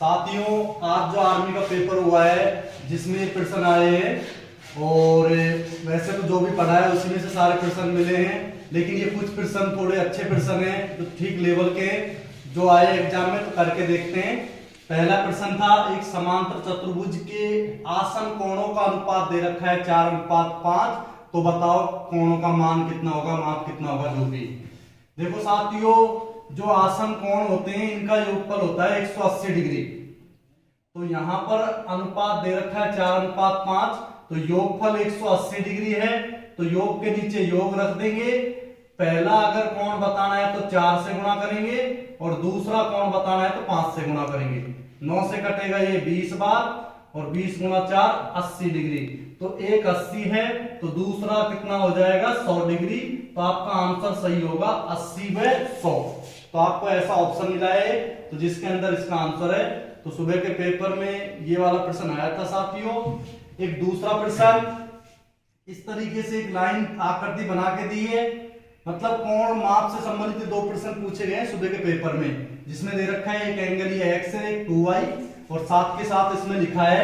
साथियों, आज जो आर्मी का पेपर हुआ है जिसमें प्रश्न आए हैं और वैसे तो जो भी पढ़ा है उसी में से सारे प्रश्न मिले हैं, लेकिन ये कुछ प्रश्न थोड़े अच्छे प्रश्न हैं जो ठीक लेवल के जो आए एग्जाम में, तो करके देखते हैं। पहला प्रश्न था, एक समांतर चतुर्भुज के आसन कोणों का अनुपात दे रखा है 4:5, तो बताओ कोणों का मान कितना होगा, माप कितना होगा। जो भी देखो साथियों, जो आसन कोण होते हैं इनका योगफल होता है 180 डिग्री। तो यहां पर अनुपात दे रखा है 4:5, तो योगफल 180 डिग्री है, तो योग के नीचे योग रख देंगे। पहला अगर कोण बताना है तो 4 से गुणा करेंगे और दूसरा कोण बताना है तो 5 से गुणा करेंगे। 9 से कटेगा ये 20 बार और 20 गुणा 4 80 डिग्री, तो एक 80 है, तो दूसरा कितना हो जाएगा 100 डिग्री। तो आपका आंसर सही होगा 80/100। तो आपको ऐसा ऑप्शन मिला है तो जिसके अंदर इसका आंसर है। तो सुबह के पेपर में ये वाला प्रश्न आया था साथियों। एक दूसरा प्रश्न, इस तरीके से एक लाइन आकृति बना के दी है, मतलब कोण माप से संबंधित दो प्रश्न पूछे गए हैं सुबह के पेपर में, जिसमें दे रखा है एक एंगल ये x है, एक 2y, और साथ के साथ इसमें लिखा है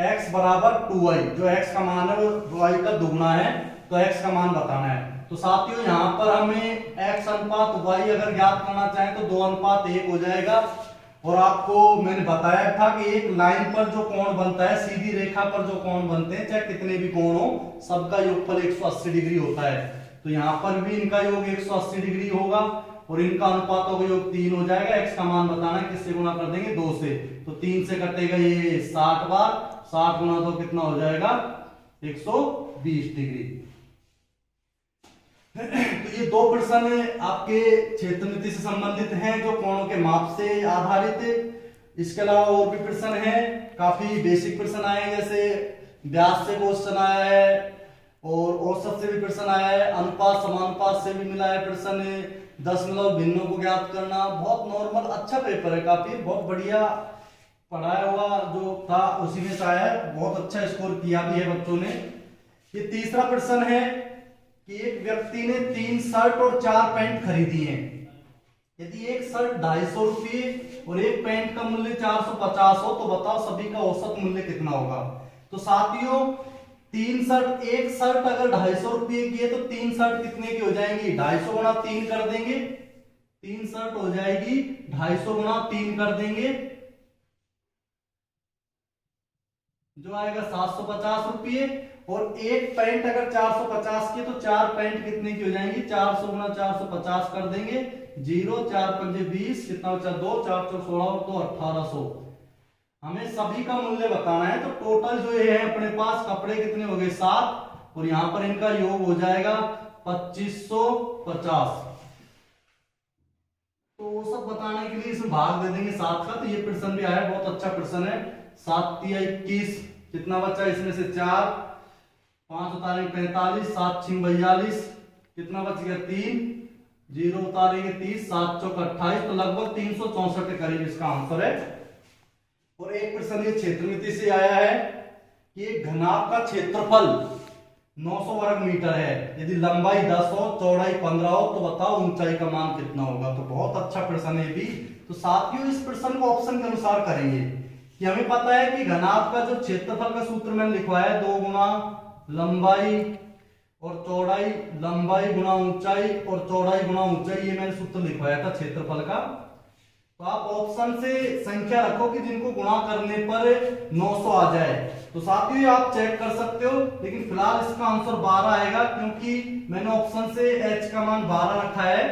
x बराबर 2y। जो x का मान है वो y का दुगना है, तो x का मान बताना है। तो साथियों यहाँ पर हमें x अनुपात y अगर ज्ञात करना चाहें तो 2:1 हो जाएगा। और आपको मैंने बताया था कि एक लाइन पर जो कोण बनता है, सीधी रेखा पर जो कोण बनते हैं, चाहे कितने भी कोण हो, सबका योगफल 180 डिग्री होता है। तो यहाँ पर भी इनका योग 180 डिग्री होगा और इनका अनुपातों का योग 3 हो जाएगा। x का मान बताना है, किससे गुणा कर देंगे 2 से, तो 3 से कटेगा ये 60 बार, 60 गुणा 2 कितना हो जाएगा 120 डिग्री। तो ये दो प्रश्न आपके क्षेत्र नीति से संबंधित हैं जो कोणों के माप से आधारित। इसके अलावा और भी प्रश्न हैं, काफी बेसिक प्रश्न आए हैं, जैसे व्यास से क्वेश्चन आया है और औसत से भी प्रश्न आया है, अनुपात समानुपात से भी मिला है प्रश्न, दशमलव भिन्नों को ज्ञात करना। बहुत नॉर्मल अच्छा पेपर है, काफी बहुत बढ़िया पढ़ाया हुआ जो था उसी में से आया है। बहुत अच्छा स्कोर किया भी है बच्चों ने। ये तीसरा प्रश्न है कि एक व्यक्ति ने 3 शर्ट और 4 पैंट खरीदी हैं। यदि एक शर्ट 250 रुपये और एक पैंट का मूल्य 450 हो, तो बताओ सभी का औसत मूल्य कितना होगा। तो साथियों, 3 शर्ट, एक शर्ट अगर 250 रुपये की है तो 3 शर्ट कितने की हो जाएंगी, 250 गुणा 3 कर देंगे, 3 शर्ट हो जाएगी 250 गुणा 3 कर देंगे, जो आएगा 750 रुपये। और एक पैंट अगर 450 की तो 4 पैंट कितने की हो जाएंगी, 400 गुणा 450 कर देंगे, 0 4 5 20, कितना बचा 2 4 4 16 तो 1800। हमें सभी का मूल्य बताना है। तो टोटल जो है अपने पास कपड़े कितने हो गए 7, और यहां पर इनका योग हो जाएगा 2550। तो वो सब बताने के लिए इसमें भाग दे देंगे 7 का। तो ये प्रश्न भी आया, बहुत अच्छा प्रश्न है। 7 × 21, कितना बचा इसमें से 4, 5 उतारेंगे 45, 7 × 42, कितना बच गया 3, 0 उतारेंगे 30, 7 × 28, तो लगभग 364 के करीब इसका आंसर है। और एक प्रश्न ये क्षेत्र नीति से आया है कि एक घनाभ का क्षेत्रफल 900 वर्ग मीटर है, यदि लंबाई 10 हो, चौड़ाई 15 हो, तो बताओ ऊंचाई का मान कितना होगा। तो बहुत अच्छा प्रश्न है भी। तो साथियों, इस प्रश्न को ऑप्शन के अनुसार करेंगे कि हमें पता है कि घनाभ का जो क्षेत्रफल का सूत्र मैंने लिखवाया है 2 गुणा लंबाई और चौड़ाई, लंबाई गुणा ऊंचाई और चौड़ाई गुणा ऊंचाई, ये मैंने सूत्र लिखवाया था क्षेत्रफल का। तो आप ऑप्शन से संख्या रखो कि जिनको गुणा करने पर 900 आ जाए। तो साथियों आप चेक कर सकते हो, लेकिन फिलहाल इसका आंसर 12 आएगा, क्योंकि मैंने ऑप्शन से h का मान 12 रखा है।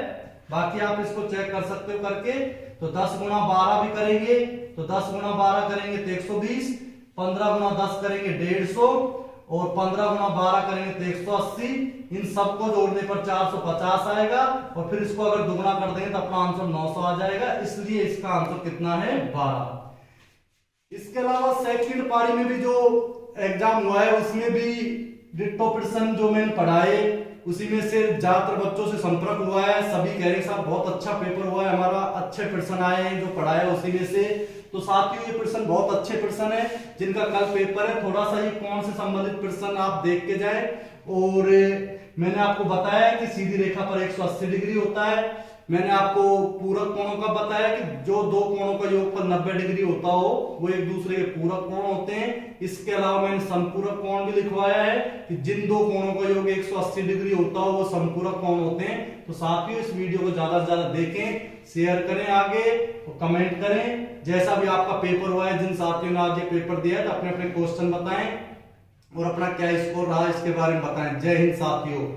बाकी आप इसको चेक कर सकते हो करके। तो 10 गुणा 12 भी करेंगे, तो 10 गुणा 12 करेंगे तो 120, 15 गुणा 10 करेंगे 150, और 15 गुणा 12 करेंगे तो 180। इन सबको जोड़ने पर 450 आएगा, और फिर इसको अगर दुगना कर देंगे तो अपना आंसर 900 आ जाएगा। इसलिए इसका आंसर कितना है 12। इसके अलावा सेकंड पारी में भी जो एग्जाम हुआ है उसमें भी डिट्टो प्रश्न जो मैंने पढ़ाए उसी में से ज्यादातर बच्चों से संपर्क हुआ है। सभी कह रहे साहब बहुत अच्छा पेपर हुआ है हमारा, अच्छे प्रश्न आए हैं जो पढ़ाया उसी में से। तो साथियों, ये प्रश्न बहुत अच्छे प्रश्न है जिनका कल पेपर है। थोड़ा सा ये कौन से संबंधित प्रश्न आप देख के जाए। और मैंने आपको बताया कि सीधी रेखा पर 180 डिग्री होता है, मैंने आपको पूरक कोणों का बताया कि जो दो कोणों का योगफल 90 डिग्री होता हो वो एक दूसरे के पूरक कोण होते हैं। इसके अलावा मैंने समपूरक कोण भी लिखवाया है कि जिन दो कोणों का योग 180 डिग्री होता हो वो समपूरक कोण होते हैं। तो साथियों इस वीडियो को ज्यादा से ज्यादा देखें, शेयर करें आगे और कमेंट करें। जैसा भी आपका पेपर हुआ है, जिन साथियों ने आज ये पेपर दिया है तो अपने अपने क्वेश्चन बताएं और अपना क्या स्कोर रहा इसके बारे में बताएं। जय हिंद साथियों।